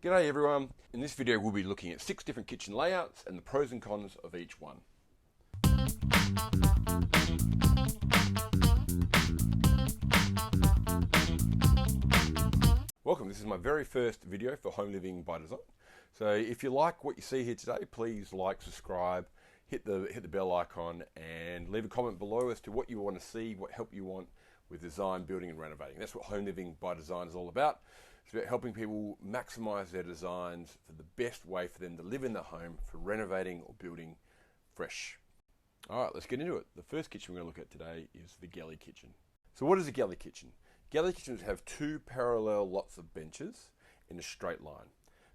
G'day everyone. In this video we'll be looking at 6 different kitchen layouts and the pros and cons of each one. Welcome, this is my very first video for Home Living by Design. So if you like what you see here today, please like, subscribe, hit the bell icon and leave a comment below as to what you want to see, what help you want with design, building and renovating. That's what Home Living by Design is all about. It's about helping people maximize their designs for the best way for them to live in their home for renovating or building fresh. All right, let's get into it. The first kitchen we're going to look at today is the Galley Kitchen. So what is a Galley Kitchen? Galley kitchens have 2 parallel lots of benches in a straight line.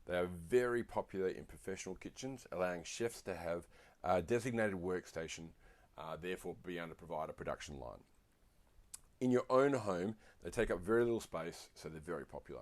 They are very popular in professional kitchens, allowing chefs to have a designated workstation, therefore be able to provide a production line. In your own home, they take up very little space, so they're very popular.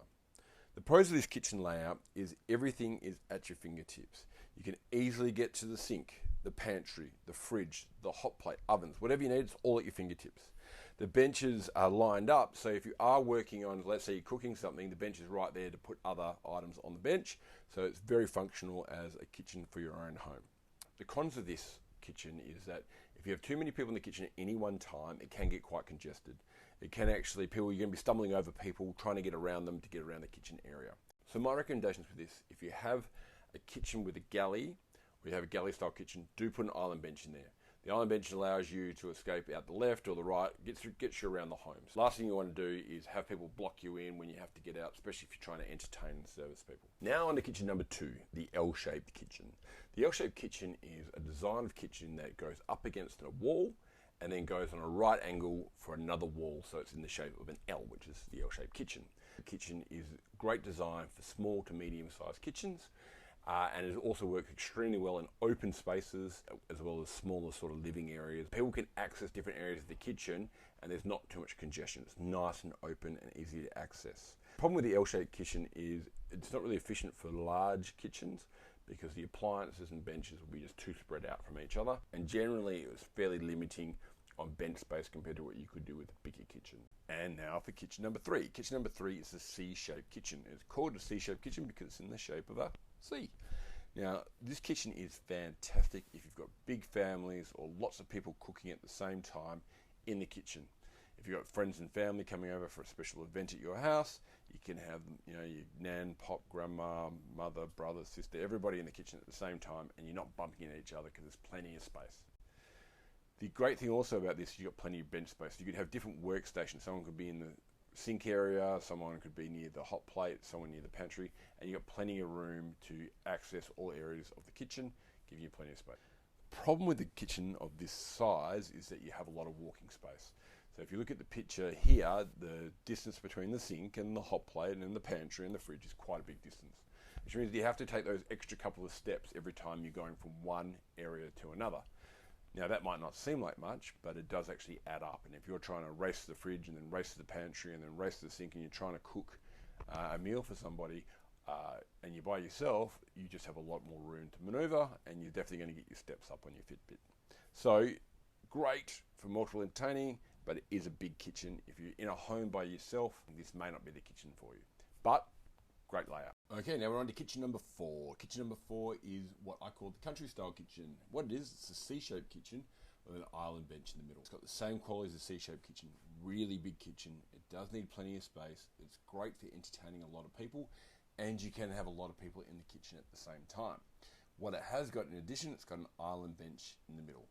The pros of this kitchen layout is everything is at your fingertips. You can easily get to the sink, the pantry, the fridge, the hot plate, ovens, whatever you need, it's all at your fingertips. The benches are lined up, so if you are working on, let's say you're cooking something, the bench is right there to put other items on the bench, so it's very functional as a kitchen for your own home. The cons of this kitchen is that if you have too many people in the kitchen at any one time, it can get quite congested. It can actually, you're going to be stumbling over people trying to get around them to get around the kitchen area. So my recommendations for this, if you have a kitchen with a galley, or you have a galley style kitchen, do put an island bench in there. The island bench allows you to escape out the left or the right, gets you around the homes. Last thing you want to do is have people block you in when you have to get out, especially if you're trying to entertain and service people. Now on to kitchen number 2, the L-shaped kitchen. The L-shaped kitchen is a design of kitchen that goes up against a wall and then goes on a right angle for another wall, so it's in the shape of an L, which is the L-shaped kitchen. The kitchen is great design for small to medium-sized kitchens. And it also works extremely well in open spaces as well as smaller sort of living areas. People can access different areas of the kitchen and there's not too much congestion. It's nice and open and easy to access. The problem with the L-shaped kitchen is it's not really efficient for large kitchens because the appliances and benches will be just too spread out from each other. And generally it was fairly limiting on bench space compared to what you could do with a bigger kitchen. And now for kitchen number 3. Kitchen number 3 is the C-shaped kitchen. It's called a C-shaped kitchen because it's in the shape of a C. Now, this kitchen is fantastic if you've got big families or lots of people cooking at the same time in the kitchen. If you've got friends and family coming over for a special event at your house, you can have your nan, pop, grandma, mother, brother, sister, everybody in the kitchen at the same time, and you're not bumping into each other because there's plenty of space. The great thing also about this is you've got plenty of bench space. You could have different workstations. Someone could be in the sink area, someone could be near the hot plate, someone near the pantry, and you've got plenty of room to access all areas of the kitchen, giving you plenty of space. The problem with the kitchen of this size is that you have a lot of walking space. So if you look at the picture here, the distance between the sink and the hot plate and the pantry and the fridge is quite a big distance, which means you have to take those extra couple of steps every time you're going from one area to another. Now that might not seem like much, but it does actually add up. And if you're trying to race to the fridge and then race to the pantry and then race to the sink and you're trying to cook a meal for somebody and you're by yourself, you just have a lot more room to maneuver and you're definitely going to get your steps up on your Fitbit. So great for multiple entertaining, but it is a big kitchen. If you're in a home by yourself, this may not be the kitchen for you. But great layout. Okay, now we're on to kitchen number 4. Kitchen number 4 is what I call the country style kitchen. What it is, it's a C-shaped kitchen with an island bench in the middle. It's got the same quality as a C-shaped kitchen. Really big kitchen. It does need plenty of space. It's great for entertaining a lot of people, and you can have a lot of people in the kitchen at the same time. What it has got in addition, it's got an island bench in the middle.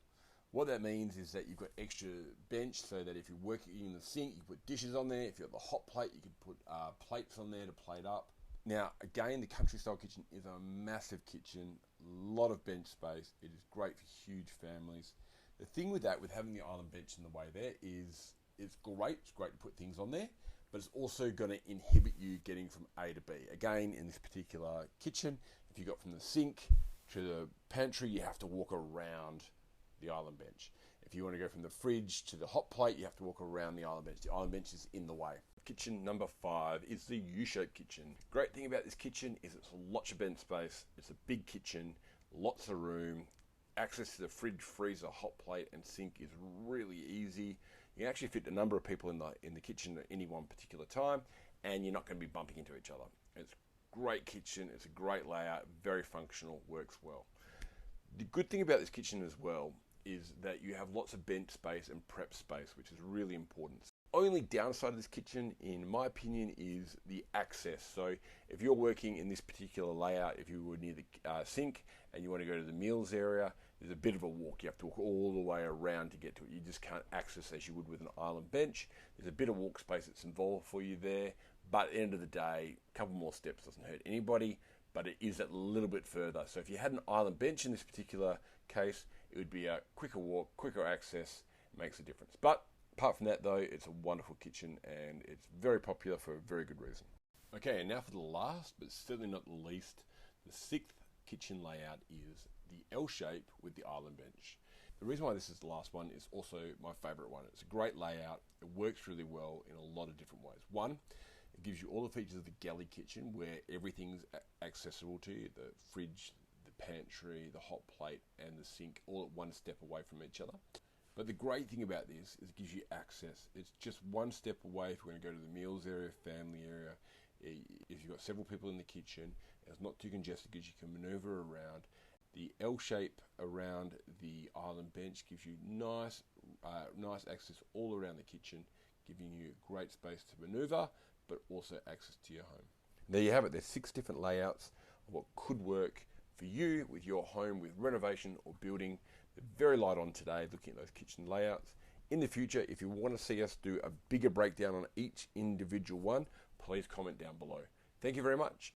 What that means is that you've got extra bench so that if you're working in the sink, you can put dishes on there. If you've got the hot plate, you can put plates on there to plate up. Now, again, the country style kitchen is a massive kitchen, a lot of bench space. It is great for huge families. The thing with that, with having the island bench in the way there is, it's great to put things on there, but it's also going to inhibit you getting from A to B. Again, in this particular kitchen, if you got from the sink to the pantry, you have to walk around the island bench. If you want to go from the fridge to the hot plate, you have to walk around the island bench. The island bench is in the way. Kitchen number 5 is the U-shaped kitchen. Great thing about this kitchen is it's lots of bench space. It's a big kitchen, lots of room. Access to the fridge, freezer, hot plate and sink is really easy. You can actually fit a number of people in the kitchen at any one particular time, and you're not going to be bumping into each other. It's great kitchen. It's a great layout, very functional, works well. The good thing about this kitchen as well is that you have lots of bench space and prep space, which is really important. Only downside of this kitchen, in my opinion, is the access. So if you're working in this particular layout, if you were near the sink and you want to go to the meals area, there's a bit of a walk. You have to walk all the way around to get to it. You just can't access as you would with an island bench. There's a bit of walk space that's involved for you there, but at the end of the day, a couple more steps doesn't hurt anybody, but it is a little bit further. So if you had an island bench in this particular case, it would be a quicker walk, quicker access. It makes a difference. But apart from that though, it's a wonderful kitchen and it's very popular for a very good reason. Okay, and now for the last, but certainly not the least, the sixth kitchen layout is the L shape with the island bench. The reason why this is the last one is also my favorite one. It's a great layout. It works really well in a lot of different ways. One, it gives you all the features of the Galley Kitchen where everything's accessible to you. The fridge, the pantry, the hot plate and the sink all at one step away from each other. But the great thing about this is it gives you access. It's just one step away if you're going to go to the meals area, family area. If you've got several people in the kitchen, it's not too congested because you can maneuver around. The L shape around the island bench gives you nice access all around the kitchen, giving you great space to maneuver, but also access to your home. There you have it. There's 6 different layouts of what could work for you with your home with renovation or building. They're very light on today, looking at those kitchen layouts. In the future, if you want to see us do a bigger breakdown on each individual one, please comment down below. Thank you very much.